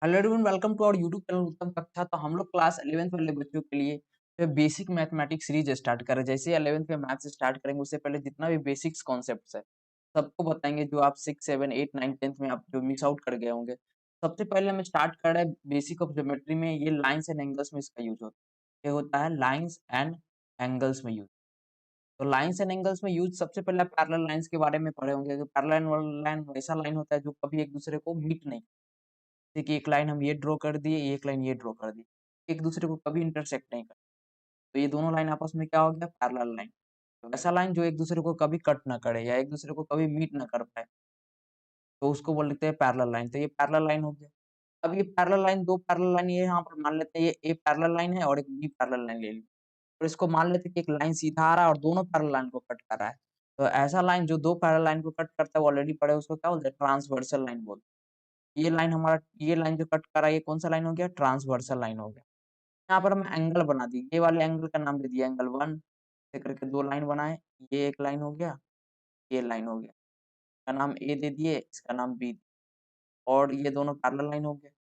Hello everyone, welcome to our YouTube channel Uttam Kaksha. तो हम लोग क्लास 11th वाले बच्चों के लिए जो बेसिक मैथमेटिक्स सीरीज स्टार्ट कर रहे हैं। जैसे 11th में मैथ्स स्टार्ट करेंगे उससे पहले जितना भी बेसिक्स कॉन्सेप्ट्स है सबको बताएंगे, जो आप 6 7 8 9 10th में आप जो मिस आउट कर गए होंगे। सबसे पहले हम स्टार्ट कर रहे हैं बेसिक ऑफ ज्योमेट्री में। ये लाइंस एंड एंगल्स में इसका यूज होता है। ये होता है लाइंस एंड एंगल्स में यूज। तो लाइंस एंड एंगल्स में यूज सबसे पहले आप पैरेलल लाइंस के बारे में पढ़े होंगे। तो पैरेलल लाइन वैसा लाइन होता है जो कभी एक दूसरे को मीट नहीं। देखिए, एक लाइन हम ये ड्रॉ कर दिए, एक लाइन ये ड्रॉ कर दी, एक दूसरे को कभी इंटरसेक्ट नहीं करते। तो ये दोनों लाइन आपस में क्या हो गया? Parallel line. तो ऐसा लाइन जो एक दूसरे को कभी कट ना करे या एक दूसरे को कभी मीट ना कर पाए, तो उसको बोलते हैं पैरेलल लाइन। तो ये पैरेलल लाइन हो गया। अब ये पैरेलल लाइन, दो पैरेलल लाइन ये यहाँ पर मान लेते हैं, ये ए पैरेलल लाइन है और एक बी पैरेलल लाइन ले ली। और इसको मान लेते हैं कि एक लाइन सीधा आ रहा है और दोनों पैरेलल लाइन को कट कर रहा है। तो ऐसा लाइन जो दो पैरेलल लाइन को कट करता है वो ऑलरेडी पढ़े, उसको क्या बोलते हैं? ट्रांसवर्सल लाइन बोलते हैं। ये लाइन हमारा, ये लाइन जो कट कर रहा है ये कौन सा लाइन हो गया? ट्रांसवर्सल लाइन हो गया। यहाँ पर हम एंगल बना दिए, ये वाले एंगल का नाम दे दिया एंगल 1 ऐसे करके दो लाइन बनाए। ये एक लाइन हो गया, ये लाइन हो गया। इसका नाम ए दे दिए, इसका नाम बी। और ये दोनों पैरेलल लाइन हो गए।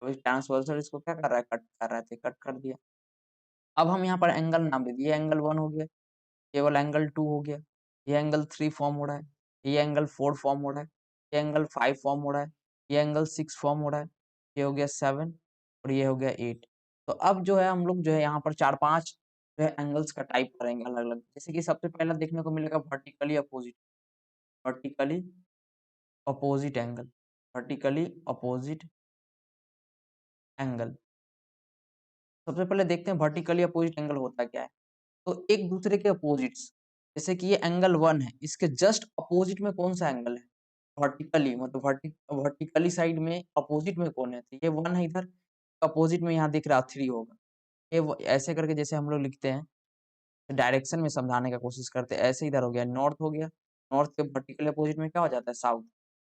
तो इस ट्रांसवर्सल इसको क्या कर रहा है? कट कर रहा है, तो कट कर दिया। अब हम यहाँ पर एंगल नाम दे दिए, एंगल 1 हो गया, ये वाला एंगल 2 हो गया, ये एंगल 3 फॉर्म हो रहा है, ये एंगल 4 फॉर्म हो रहा है, ये एंगल 5 फॉर्म हो रहा है, ये एंगल 6 फॉर्म हो रहा है, ये हो गया 7 और ये हो गया 8। तो अब जो है हम लोग जो है यहाँ पर 4-5 जो है एंगल्स का टाइप करेंगे अलग-अलग। जैसे कि सबसे पहला देखने को मिलेगा vertically opposite, vertically opposite angle, vertically opposite angle. सबसे पहले देखते हैं वर्टिकली अपोजिट एंगल होता क्या है। तो एक दूसरे के अपोजिट्स, जैसे कि ये एंगल 1 है, इसके जस्ट अपोजिट में कौन सा एंगल है? वर्टिकली, मतलब वर्टिकली साइड में अपोजिट में कौन है? तो ये 1 है इधर, अपोजिट में यहाँ दिख रहा 3 होगा। ये ऐसे करके जैसे हम लोग लिखते हैं, डायरेक्शन में समझाने का कोशिश करते हैं। ऐसे इधर हो गया, नॉर्थ हो गया, नॉर्थ के वर्टिकली अपोजिट में क्या हो जाता है? साउथ।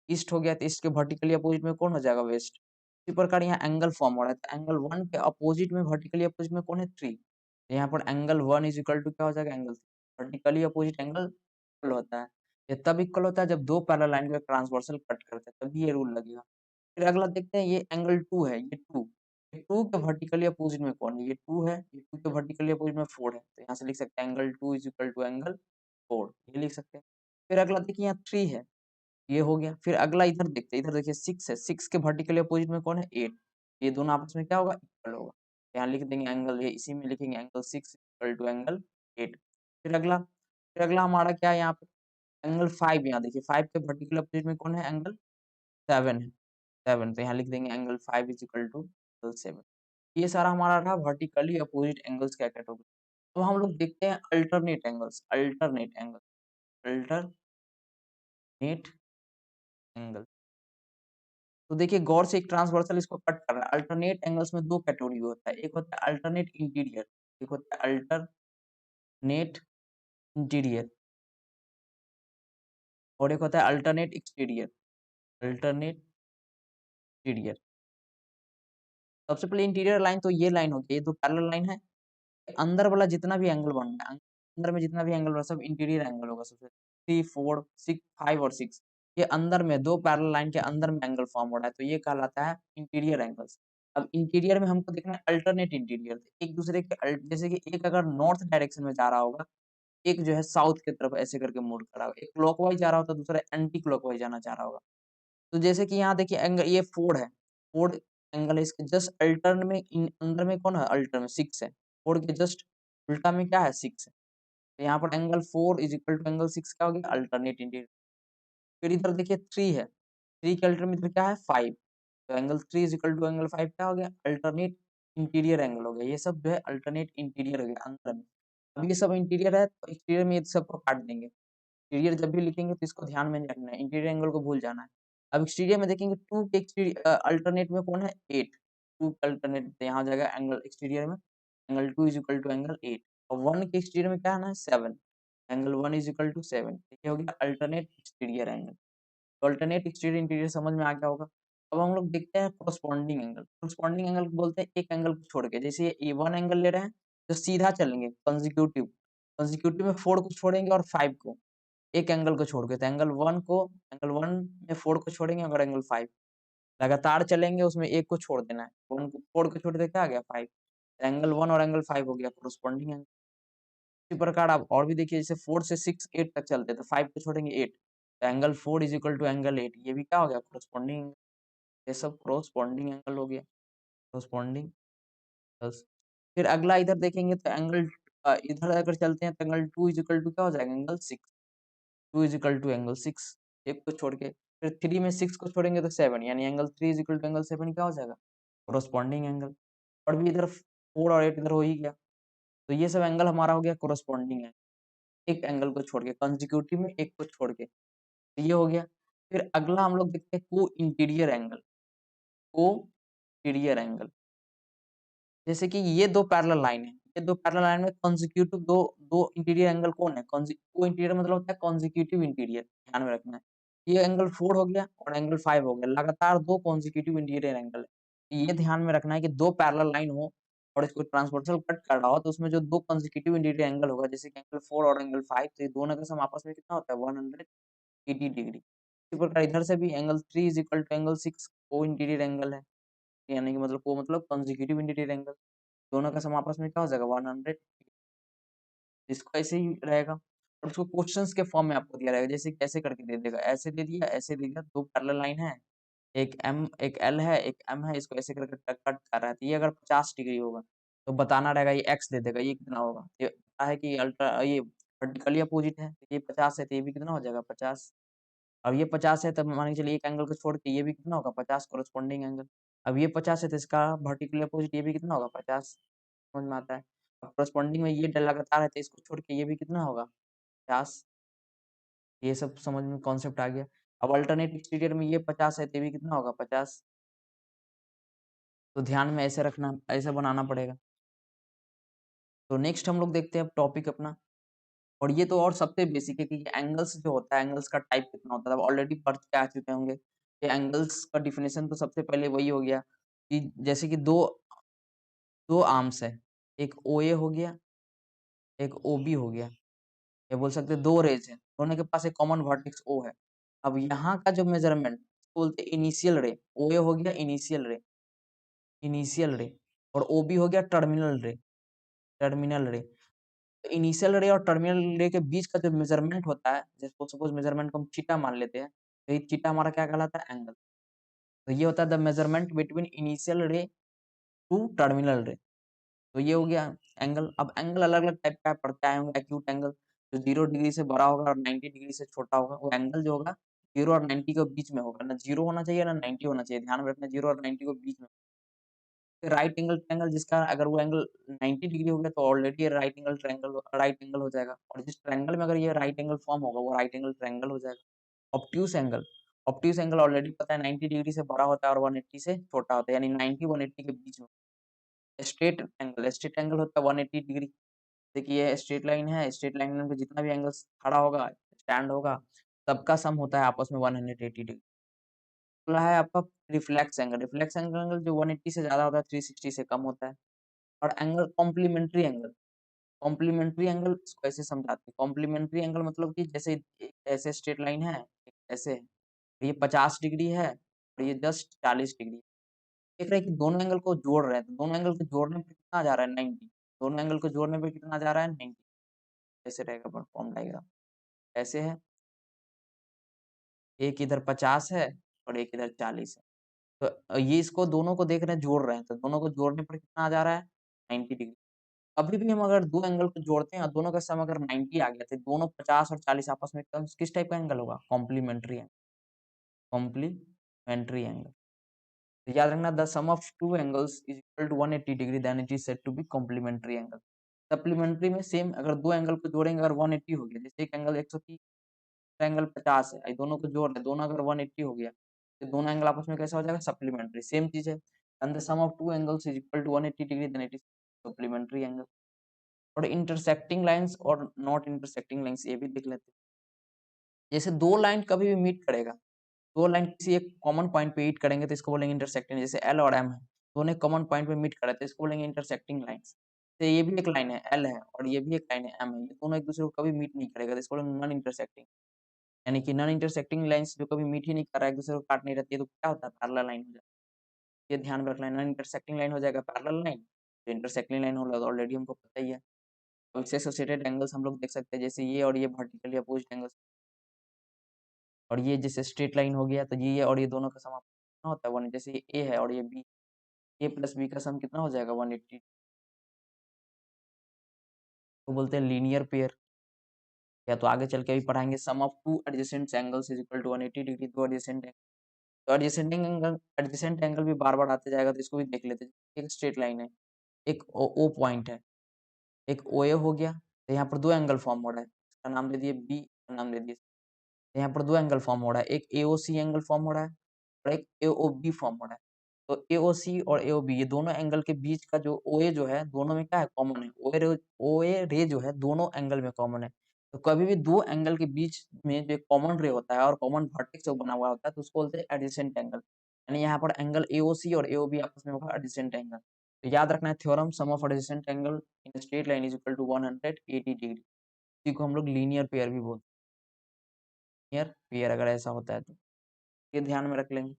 ईस्ट हो गया, तो ईस्ट के वर्टिकली अपोजिट में कौन हो जाएगा? वेस्ट। इसी प्रकार यहाँ एंगल फॉर्म हो रहा है, तो एंगल 1 के अपोजिट में वर्टिकली अपोजिट में कौन है? 3। तो यहाँ पर एंगल 1 इज इक्वल टू क्या हो जाएगा? Angle 3। Vertically opposite angle equal होता है। ये तब इक्वल होता है जब दो पैरेलल लाइन को ट्रांसवर्सल कट करते हैं, तभी ये रूल लगेगा। फिर अगला देखते हैं, ये एंगल 2 है, ये 2। ये 2 के वर्टिकली अपोजिट में कौन है? ये 2 है, ये 2 के वर्टिकली अपोजिट में 4 है। तो यहाँ से लिख सकते हैं angle 2 is equal to angle 4, ये लिख सकते हैं। फिर अगला देखिए, यहाँ 3 है, ये हो गया। फिर अगला इधर देखते हैं, इधर देखिए 6 है, 6 के वर्टिकली अपोजिट में कौन है? 8। ये दोनों आपस में क्या होगा? इक्वल होगा। यहाँ लिख देंगे एंगल, ये इसी में लिखेंगे एंगल 6 इक्वल टू एंगल 8। फिर अगला हमारा क्या है यहाँ पे? एंगल 5। यहाँ देखिए 5 के वर्टिकल अपोजिट में कौन है? एंगल 7 है, 7। तो यहाँ लिख देंगे angle 5 is equal to angle 7। ये सारा हमारा रहा वर्टिकली अपोजिट एंगल्स का कैटेगरी। तो हम लोग देखते हैं alternate angles, alternate angle, alternate angle. तो देखिए गौर से, एक ट्रांसवर्सल इसको कट कर रहा है। अल्टरनेट एंगल्स में दो कैटेगरी होता है, एक होता है अल्टरनेट इंटीरियर, एक होता है अल्टरनेट इंटीरियर, और एक होता है अल्टरनेट एक्सटीरियर, अल्टरनेट एक्सटीरियर। सबसे पहले इंटीरियर लाइन, तो ये लाइन होती है, ये तो पैरेलल लाइन है। अंदर वाला जितना भी एंगल बन रहा है, अंदर में जितना भी एंगल बन रहा है सब इंटीरियर एंगल होगा। सबसे 3 4 6 5 और 6, ये अंदर में दो पैरेलल लाइन के अंदर में एंगल फॉर्म हो रहा है, तो ये कहलाता है इंटीरियर एंगल्स। अब इंटीरियर में हमको देखना है अल्टरनेट इंटीरियर, एक दूसरे के जैसे कि एक अगर नॉर्थ डायरेक्शन में जा रहा होगा, एक जो है साउथ की तरफ ऐसे करके मूव कर रहा होगा, एक क्लॉकवाइज जा रहा होता है, दूसरा एंटी क्लॉकवाइज जाना चाह रहा होगा। तो जैसे कि यहाँ देखिए एंगल ये 4 है, 4 एंगल है, इसके जस्ट अल्टर में अंदर में कौन है? अल्टर में 6 है। 4 के जस्ट उल्टा में क्या है? 6 है। तो यहाँ पर angle 4 is equal to angle 6 क्या हो गया? Alternate interior. फिर इधर देखिए 3 है, 3 के अल्टर में इधर क्या है? 5। तो angle 3 is equal to angle 5 क्या हो गया? अल्टरनेट इंटीरियर एंगल हो गया। ये सब जो है अल्टरनेट इंटीरियर हो गया अंदर में। अब ये सब इंटीरियर है, तो एक्सटीरियर में ये सबको काट देंगे। इंटीरियर जब भी लिखेंगे तो इसको ध्यान में नहीं रखना है, इंटीरियर एंगल को भूल जाना है। अब एक्सटीरियर में देखेंगे 2 के अल्टरनेट में कौन है? 8। 2 का अल्टरनेट यहाँ आ जाएगा एंगल एक्सटीरियर में, angle 2 is equal to angle 8। और 1 के एक्सटीरियर में क्या आना है? 7। Angle 1 is equal to 7। ये हो गया अल्टरनेट एक्सटीरियर एंगल। तो अल्टरनेट एक्सटीरियर इंटीरियर समझ में आ गया होगा। अब हम लोग देखते हैं कोरस्पॉन्डिंग एंगल। कोरस्पॉन्डिंग एंगल को बोलते हैं एक एंगल को छोड़ के, जैसे ये 1 एंगल ले रहे हैं तो सीधा चलेंगे कंसेक्यूटिव, कंसेक्यूटिव में 4 को छोड़ेंगे और 5 को, एक एंगल को छोड़ के। तो एंगल 1 में 4 को छोड़ेंगे और एंगल 5, लगातार चलेंगे उसमें एक को छोड़ देना है, 1 को 4 को छोड़ दे क्या आ गया 5, एंगल 1 और एंगल 5 हो गया कोरोस्पोंडिंग एंगल। इसी प्रकार आप और भी देखिए जैसे 4 से 6 8 तक चलते हैं तो 5 को छोड़ेंगे 8, तो angle 4 is equal to angle 8, ये भी क्या हो गया कोरोस्पोंडिंग, ये सब कोरोस्पोंडिंग एंगल हो गया, कोरोस्पोंडिंग। बस फिर अगला इधर देखेंगे तो एंगल इधर अगर चलते हैं तो एंगल 2 इज इक्वल टू क्या हो जाएगा angle 6, 2 is equal to angle 6, एक को छोड़ के, फिर 3 में 6 को छोड़ेंगे तो 7, यानी angle 3 is equal to angle 7 क्या हो जाएगा कोरोस्पोंडिंग एंगल। और भी इधर 4 और 8 इधर हो ही गया, तो ये सब एंगल हमारा हो गया कोरोस्पोंडिंग है, एक एंगल को छोड़ के कंसेक्यूटिव में एक को छोड़ के, तो ये हो गया। फिर अगला हम लोग देखते हैं को इंटीरियर एंगल, को इंटीरियर एंगल, जैसे कि ये दो पैरेलल लाइन है, ये दो पैरेलल लाइन में कंसेक्यूटिव दो दो इंटीरियर एंगल कौन है, को इंटीरियर मतलब होता है कंसेक्यूटिव इंटीरियर, ध्यान में रखना है। ये एंगल 4 हो गया और एंगल 5 हो गया, लगातार दो कंसेक्यूटिव इंटीरियर एंगल है। ये ध्यान में रखना है कि दो पैरेलल लाइन हो और इसको ट्रांसवर्सल कट कर रहा हो तो उसमें जो दो कंसेक्यूटिव इंटीरियर एंगल होगा, जैसे कि एंगल 4 और एंगल 5, तो ये दोनों का सम आपस में कितना होता है 180 डिग्री। इसी प्रकार इधर से भी angle 3 is equal to angle 6 को इंटीरियर एंगल है, यानी कि मतलब को मतलब कंसेक्यूटिव इंटीरियर एंगल, दोनों का सम आपस में क्या हो जाएगा 100, इसको ऐसे ही रहेगा। और उसको क्वेश्चंस के फॉर्म में आपको दिया रहेगा, जैसे कैसे करके दे देगा, ऐसे दे दिया, ऐसे दे दिया, दो पैरेलल लाइन है, एक एम एक एल है एक एम है, इसको ऐसे करके कट कर रहा है, तो ये अगर 50 डिग्री होगा तो बताना रहेगा, ये एक्स दे देगा, ये कितना होगा, ये पता है कि अल्ट्रा ये वर्टिकली अपोजिट है, तो ये 50 है तो ये भी कितना हो जाएगा 50। अब ये 50 है तब मान के चलिए एक एंगल को छोड़ के ये भी कितना होगा 50 कोरस्पोंडिंग एंगल। अब ये 50 है तो इसका वर्टिकली अपोजिट ये भी कितना होगा 50, समझ में आता है। अब कोरस्पोंडिंग में ये लगातार है तो इसको छोड़ के ये भी कितना होगा 50, ये सब समझ में कॉन्सेप्ट आ गया। अब अल्टरनेट एक्सटीरियर में ये 50 है तो ये भी कितना होगा 50, तो ध्यान में ऐसे रखना, ऐसे बनाना पड़ेगा। तो नेक्स्ट हम लोग देखते हैं अब टॉपिक अपना, और ये तो और सबसे बेसिक है कि एंगल्स जो होता है, एंगल्स का टाइप कितना होता है, अब ऑलरेडी पढ़ के आ चुके होंगे कि एंगल्स का डिफिनेशन तो सबसे पहले वही हो गया कि जैसे कि दो दो आर्म्स है, एक ओ ए हो गया, एक ओ बी हो गया, ये बोल सकते हैं दो रेज है, दोनों के पास एक कॉमन वर्टेक्स ओ है। अब यहाँ का जो मेजरमेंट बोलते इनिशियल रे, ओ ए हो गया इनिशियल रे, इनिशियल रे, और ओ बी हो गया टर्मिनल रे, टर्मिनल रे। इनिशियल रे और टर्मिनल रे के बीच का जो मेजरमेंट होता है, जैसे सपोज मेजरमेंट को हम थीटा मान लेते हैं, तो ये थीटा हमारा क्या कहलाता है एंगल। तो ये होता है द मेजरमेंट बिटवीन इनिशियल रे टू टर्मिनल रे, तो ये हो गया एंगल। अब एंगल अलग अलग टाइप का पड़ता है, एक्यूट एंगल जो 0 डिग्री से बड़ा होगा और 90 डिग्री से छोटा होगा, वो एंगल जो होगा 0 और 90 के बीच में होगा, ना 0 होना चाहिए ना 90 होना चाहिए, ध्यान में रखना 0 और 90 के बीच में। राइट एंगल ट्रायंगल जिसका अगर वो एंगल 90 डिग्री हो गया तो already right angle triangle right angle हो जाएगा, और जिस ट्रायंगल में अगर ये राइट एंगल फॉर्म होगा वो राइट एंगल ट्रायंगल हो जाएगा। Obtuse angle, obtuse angle already पता है 90 डिग्री से बड़ा होता है और 180 से छोटा होता है, यानी 90 180 के बीच में। स्ट्रेट एंगल होता है 180 डिग्री, देखिए ये स्ट्रेट लाइन है, स्ट्रेट लाइन में जितना भी एंगल खड़ा होगा स्टैंड होगा सबका सम होता है आपस में 180 डिग्री। अगला है आपका रिफ्लेक्स एंगल, रिफ्लेक्स एंगल जो 180 से ज्यादा होता है 360 से कम होता है। और angle complementary angle, complementary angle इसको ऐसे समझाते हैं, कॉम्प्लीमेंट्री एंगल मतलब कि जैसे एक ऐसे स्ट्रेट लाइन है, एक ऐसे है, ये 50 डिग्री है और ये जस्ट 40 डिग्री, देख रहे हैं कि दोनों एंगल को जोड़ रहे हैं, तो दोनों एंगल को जोड़ने पे कितना आ जा रहा है 90, दोनों एंगल को जोड़ने पे कितना आ जा रहा है 90, ऐसे रहेगा परफॉर्म डायग्राम, ऐसे है, एक इधर 50 है और एक इधर 40 है, तो ये इसको दोनों को देख रहे हैं जोड़ रहे हैं, तो दोनों को जोड़ने पर कितना आ जा रहा है 90 डिग्री। अभी भी हम अगर दो एंगल को जोड़ते हैं और दोनों का सम अगर 90 आ गया तो दोनों 50 और 40 आपस में किस टाइप का एंगल होगा कॉम्प्लीमेंट्री एंगल, कॉम्प्लीमेंट्री एंगल। तो याद रखना the sum of two angles is equal to 180 degree then it is said to be complementary angle. Supplementary में सेम, अगर दो एंगल को जोड़ेंगे अगर 180 हो गया, जैसे एक एंगल 130 एंगल 50 है, ये दोनों को जोड़ रहे दोनों अगर 180 हो गया तो दोनों एंगल आपस में कैसा हो जाएगा सप्लीमेंट्री, सेम चीज है, and the sum of two angles is equal to 180 degree then it is supplementary angle. और इंटरसेक्टिंग लाइंस और नॉट इंटरसेक्टिंग लाइंस ये भी देख लेते हैं, जैसे दो लाइन कभी भी मीट करेगा, दो लाइन किसी एक कॉमन पॉइंट पे मीट करेंगे तो इसको बोलेंगे इंटरसेक्टिंग, जैसे एल और एम है, दोनों कॉमन पॉइंट पे मीट कर रहे थे इसको बोलेंगे इंटरसेक्टिंग लाइंस। तो ये भी एक लाइन है एल है और ये भी एक लाइन है एम है, ये दोनों एक दूसरे को कभी मीट नहीं करेगा तो इसको बोलेंगे नॉन इंटरसेक्टिंग। यानी कि नॉन इंटरसेक्टिंग लाइन्स जो कभी मीट ही नहीं कर रहा है, एक-दूसरे को काट नहीं रहती है, तो क्या होता है? पैरेलल लाइन हो जाता है। ये ध्यान में रखना है, नॉन इंटरसेक्टिंग लाइन हो जाएगा पैरेलल लाइन, जो इंटरसेक्टिंग लाइन होगा तो ऑलरेडी हमको पता ही है। अब इससे एसोसिएटेड एंगल्स हम लोग देख सकते हैं, जैसे ये और ये वर्टिकली अपोजिट एंगल्स, और ये जैसे स्ट्रेट लाइन हो गया, तो ये और ये दोनों का सम कितना होता है 1, जैसे ये ए है और ये बी, ए प्लस बी का सम कितना हो जाएगा 180, तो बोलते हैं लीनियर पेयर। या तो आगे चल के भी पढ़ाएंगे, sum of two adjacent angles is equal to 180 degree, दो एडजेसेंट एंगल, तो एडजेसेंट एंगल भी बार बार आते जाएगा, तो इसको भी देख लेते हैं। एक स्ट्रेट लाइन है, एक ओ पॉइंट है, एक ओ ए हो गया, तो यहाँ पर दो एंगल फॉर्म हो रहा है, इसका नाम दे दिए बी, का नाम दे दिए, तो यहाँ पर दो एंगल फॉर्म हो रहा है, एक एओसी एंगल फॉर्म हो रहा है और एक एओबी फॉर्म हो रहा है। तो एओसी और एओबी ये दोनों एंगल के बीच का जो ओए जो है, दोनों में क्या है? कॉमन है। ओए रे जो है दोनों एंगल में कॉमन है। तो कभी भी दो एंगल के बीच में जो कॉमन रे होता है और कॉमन वर्टेक्स जो बना हुआ होता है, तो उसको बोलते हैं एडजेसेंट एंगल। यानी यहाँ पर एंगल एओसी और एओबी आपस में होगा एडजेसेंट एंगल। तो याद रखना है theorem, sum of adjacent angle in straight line is equal to 180 degree. इसी को हम लोग लीनियर पेयर भी बोलते हैं। लीनियर पेयर अगर ऐसा होता है तो ये ध्यान में रख लेंगे।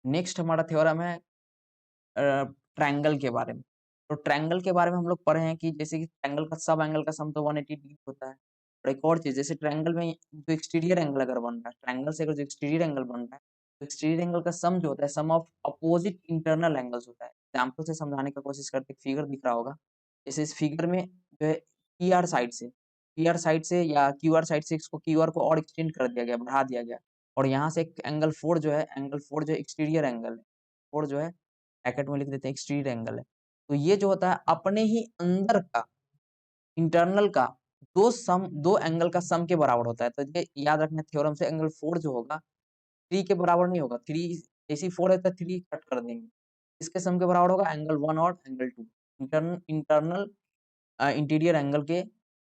नेक्स्ट हमारा थ्योरम है ट्रायंगल के बारे में। तो ट्रायंगल के बारे में हम लोग पढ़े हैं कि जैसे कि ट्रायंगल का सब एंगल का सम तो 180 डिग्री होता है। और एक और चीज़, जैसे ट्रायंगल में जो एक्सटीरियर एंगल अगर बन रहा है, ट्रायंगल से अगर जो एक्सटीरियर एंगल बन रहा है, तो एक्सटीरियर एंगल का सम जो होता है, सम ऑफ अपोजिट इंटरनल एंगल्स होता है। एग्जाम्पल से समझाने का कोशिश करते हैं, फिगर दिख रहा होगा। जैसे इस फिगर में जो है पी आर साइड से इसको क्यू आर को और एक्सटेंड कर दिया गया, बढ़ा दिया गया। और यहाँ से एक एंगल 4 जो है, एंगल 4 जो है एक्सटीरियर एंगल है, 4 जो है ब्रैकेट में लिख देते हैं एक्सटीरियर एंगल है। तो ये जो होता है अपने ही अंदर का, इंटरनल का दो एंगल का सम के बराबर होता है। तो ये याद रखना थ्योरम से, एंगल 4 जो होगा 3 के बराबर नहीं होगा। 3 जैसे ही 4 है तो 3 कट कर देंगे। इसके सम के बराबर होगा एंगल 1 और एंगल 2। इंटरनल इंटीरियर एंगल के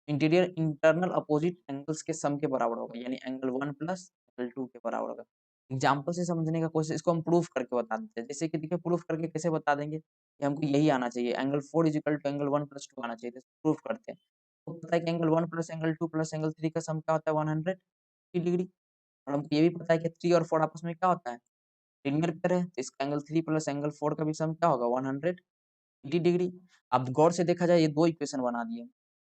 इंटीरियर इंटरनल अपोजिट एंगल्स के सम के बराबर होगा, यानी एंगल 1 प्लस एंगल 2 के बराबर होगा। एग्जाम्पल से समझने का कोशिश, इसको हम प्रूफ करके बता देते हैं। जैसे कि देखिए प्रूफ करके कैसे बता देंगे कि हमको यही आना चाहिए, angle 4 is equal to angle 1 plus 2 आना चाहिए, तो प्रूफ करते हैं। तो पता है कि angle 1 plus angle 2 plus angle 3 का सम क्या होता है 180 डिग्री। और हमको ये भी पता है कि 3 और 4 आपस में क्या होता है, लीनियर पेयर है, तो इसका एंगल 3 प्लस एंगल 4 का भी सम क्या होगा 180 डिग्री। अब गौर से देखा जाए, ये दो इक्वेशन बना दिए,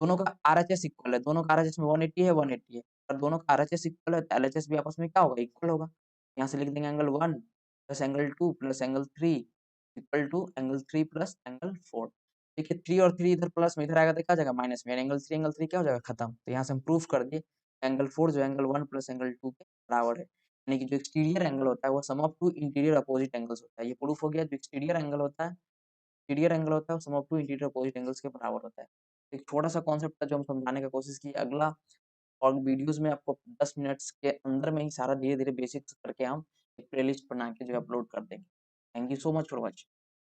दोनों का आरएचएस इक्वल है, दोनों का आरएचएस में 180 है 180 है, और दोनों का आरएचएस इक्वल है, तो एलएचएस भी आपस में क्या होगा, इक्वल होगा। यहाँ से लिख देंगे angle 1 plus angle 2 plus angle 3 equal to angle 3 plus angle 4। देखिए 3 और 3 इधर प्लस में, इधर आएगा तो क्या हो जाएगा माइनस में, एंगल 3 क्या हो जाएगा खत्म। तो यहाँ से हम प्रूफ कर दिए एंगल 4 जो एंगल 1 प्लस एंगल 2 के बराबर है। यानी कि जो एक्सटीरियर एंगल होता है वो sum of two interior opposite angles होता है। ये प्रूफ हो गया, जो एक्सटीरियर एंगल होता है, इंटीरियर एंगल होता है वो sum of two interior opposite angles के बराबर होता है। एक छोटा-सा कॉन्सेप्ट था जो हम समझाने का कोशिश की। अगला और वीडियोज़ में आपको 10 मिनट्स के अंदर में ही सारा धीरे-धीरे बेसिक्स करके हम एक प्लेलिस्ट बना के जो है अपलोड कर देंगे। Thank you so much for watching.